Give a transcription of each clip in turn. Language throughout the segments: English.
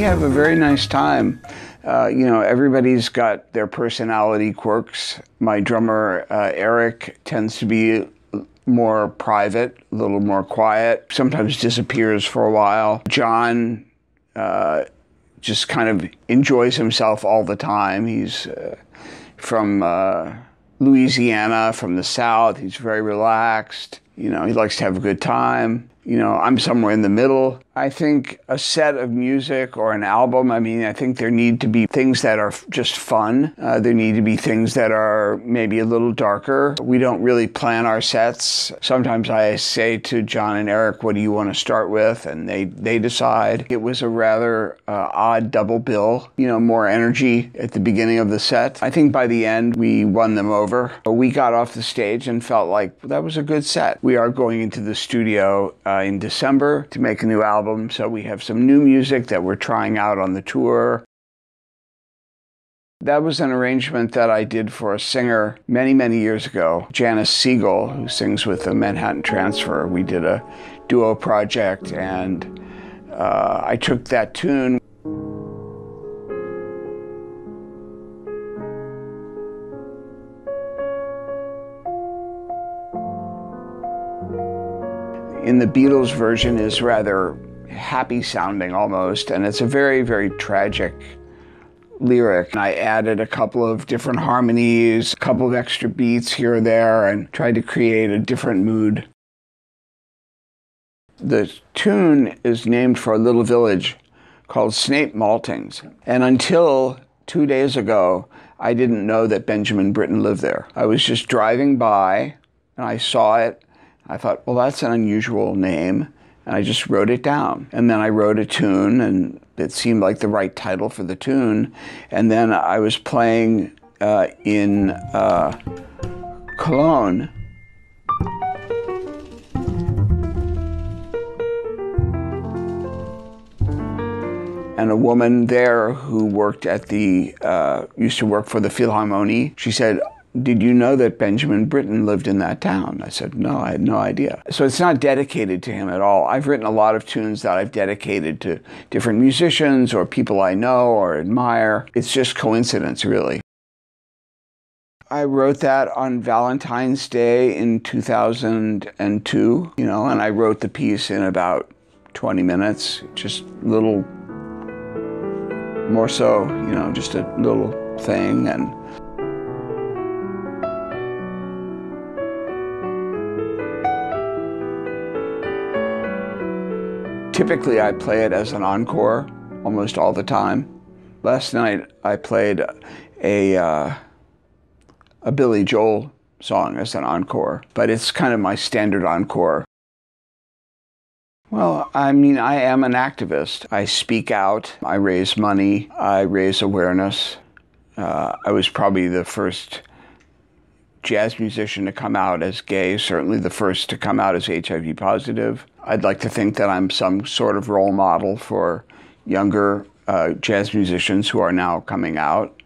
have a very nice time. You know, everybody's got their personality quirks. My drummer, Eric, tends to be more private, a little more quiet, sometimes disappears for a while. John just kind of enjoys himself all the time. He's from Louisiana, from the South. He's very relaxed. You know, he likes to have a good time. You know, I'm somewhere in the middle. I think a set of music or an album, I mean, I think there need to be things that are just fun. There need to be things that are maybe a little darker. We don't really plan our sets. Sometimes I say to John and Eric, what do you want to start with? And they decide. It was a rather odd double bill, you know, more energy at the beginning of the set. I think by the end, we won them over. We got off the stage and felt like that was a good set. We are going into the studio in December to make a new album, so we have some new music that we're trying out on the tour. That was an arrangement that I did for a singer many, many years ago, Janice Siegel, who sings with the Manhattan Transfer. We did a duo project, and I took that tune. In the Beatles version is rather happy sounding almost, and it's a very, very tragic lyric. And I added a couple of different harmonies, a couple of extra beats here or there, and tried to create a different mood. The tune is named for a little village called Snape Maltings. And until 2 days ago, I didn't know that Benjamin Britten lived there. I was just driving by and I saw it. I thought, well, that's an unusual name, and I just wrote it down. And then I wrote a tune, and it seemed like the right title for the tune. And then I was playing in Cologne. And a woman there who worked at the, used to work for the Philharmonie, she said, did you know that Benjamin Britten lived in that town? I said, no, I had no idea. So it's not dedicated to him at all. I've written a lot of tunes that I've dedicated to different musicians or people I know or admire. It's just coincidence, really. I wrote that on Valentine's Day in 2002, you know, and I wrote the piece in about 20 minutes, just a little more so, you know, just a little thing. And typically, I play it as an encore almost all the time. Last night, I played a Billy Joel song as an encore, but it's kind of my standard encore. Well, I mean, I am an activist. I speak out, I raise money, I raise awareness. I was probably the first jazz musician to come out as gay, certainly the first to come out as HIV positive. I'd like to think that I'm some sort of role model for younger jazz musicians who are now coming out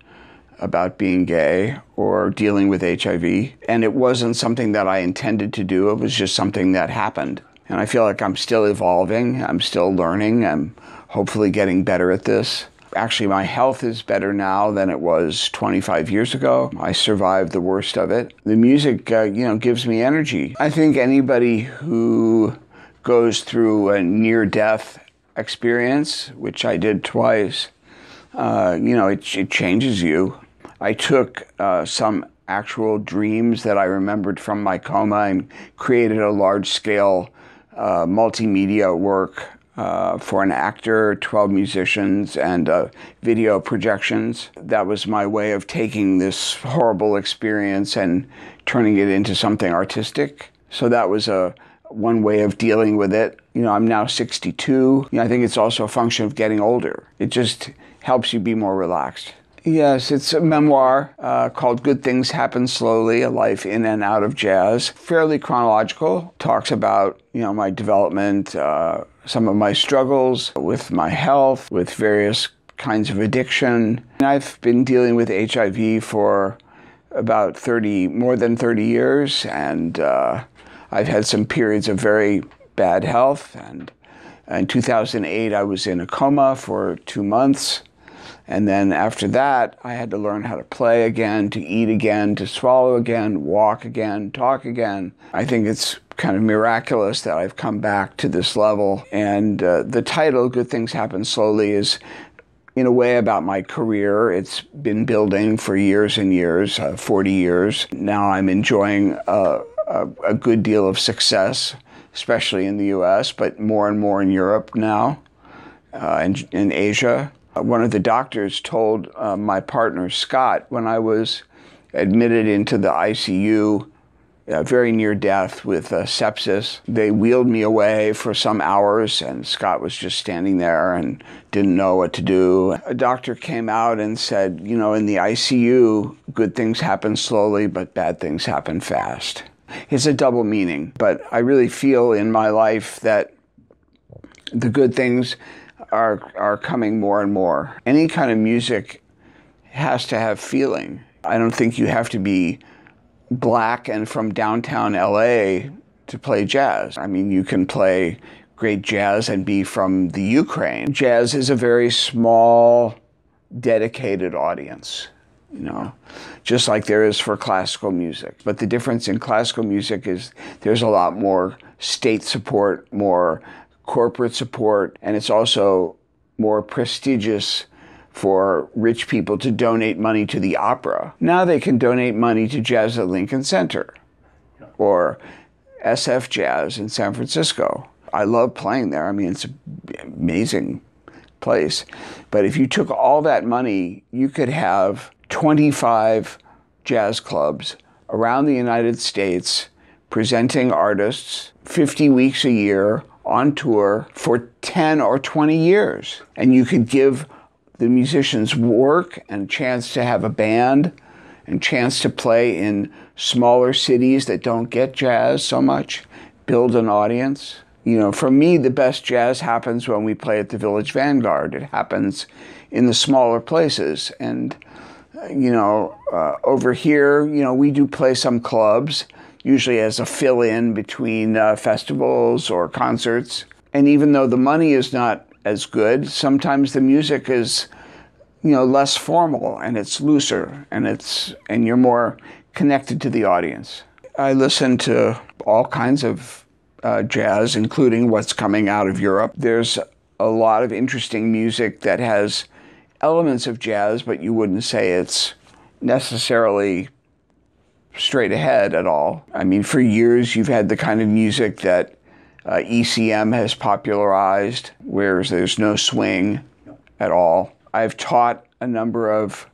about being gay or dealing with HIV. And it wasn't something that I intended to do, it was just something that happened. And I feel like I'm still evolving, I'm still learning, I'm hopefully getting better at this. Actually, my health is better now than it was 25 years ago. I survived the worst of it. The music, you know, gives me energy. I think anybody who goes through a near-death experience, which I did twice, you know, it changes you. I took some actual dreams that I remembered from my coma and created a large-scale multimedia work for an actor, 12 musicians, and video projections. That was my way of taking this horrible experience and turning it into something artistic. So that was one way of dealing with it. You know, I'm now 62. You know, I think it's also a function of getting older. It just helps you be more relaxed. Yes, it's a memoir called Good Things Happen Slowly, A Life in and Out of Jazz. Fairly chronological. Talks about, you know, my development, some of my struggles with my health, with various kinds of addiction. And I've been dealing with HIV for about more than 30 years, and I've had some periods of very bad health, and In 2008, I was in a coma for 2 months. And then after that, I had to learn how to play again, to eat again, to swallow again, walk again, talk again. I think it's kind of miraculous that I've come back to this level. And the title, Good Things Happen Slowly, is in a way about my career. It's been building for years and years, 40 years. Now I'm enjoying a good deal of success, especially in the US, but more and more in Europe now, and in Asia. One of the doctors told my partner, Scott, when I was admitted into the ICU, very near death with sepsis, they wheeled me away for some hours, and Scott was just standing there and didn't know what to do. A doctor came out and said, you know, in the ICU, good things happen slowly, but bad things happen fast. It's a double meaning, but I really feel in my life that the good things are coming more and more. Any kind of music has to have feeling. I don't think you have to be black and from downtown LA to play jazz. I mean, you can play great jazz and be from the Ukraine. Jazz is a very small, dedicated audience, you know, just like there is for classical music. But the difference in classical music is there's a lot more state support, more corporate support, and it's also more prestigious for rich people to donate money to the opera. Now they can donate money to Jazz at Lincoln Center or SF Jazz in San Francisco. I love playing there. I mean, it's an amazing place. But if you took all that money, you could have 25 jazz clubs around the United States presenting artists 50 weeks a year on tour for 10 or 20 years. And you could give the musicians work and chance to have a band and chance to play in smaller cities that don't get jazz so much, build an audience. You know, for me, the best jazz happens when we play at the Village Vanguard. It happens in the smaller places. And, you know, over here, you know, we do play some clubs, usually as a fill-in between festivals or concerts. And even though the money is not as good, sometimes the music is, you know, less formal and it's looser and you're more connected to the audience. I listen to all kinds of jazz, including what's coming out of Europe. There's a lot of interesting music that has elements of jazz, but you wouldn't say it's necessarily straight ahead at all. I mean, for years you've had the kind of music that ECM has popularized, where there's no swing at all. I've taught a number of,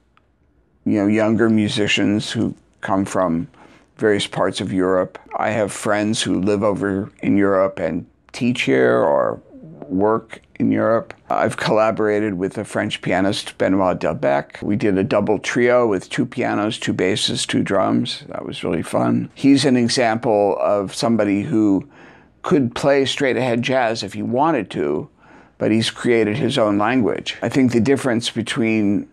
you know, younger musicians who come from various parts of Europe. I have friends who live over in Europe and teach here or work in Europe. I've collaborated with a French pianist, Benoit Delbecq. We did a double trio with 2 pianos, 2 basses, 2 drums. That was really fun. He's an example of somebody who could play straight ahead jazz if he wanted to, but he's created his own language. I think the difference between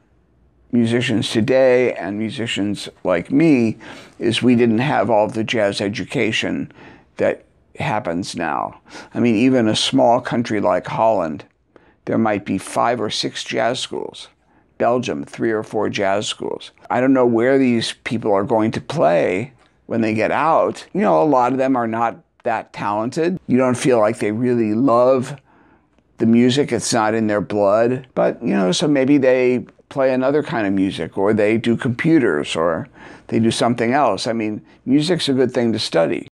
musicians today and musicians like me is we didn't have all the jazz education that happens now. I mean, even a small country like Holland, there might be 5 or 6 jazz schools. Belgium, 3 or 4 jazz schools. I don't know where these people are going to play when they get out. You know, a lot of them are not that talented. You don't feel like they really love the music. It's not in their blood. But, you know, so maybe they play another kind of music, or they do computers, or they do something else. I mean, music's a good thing to study.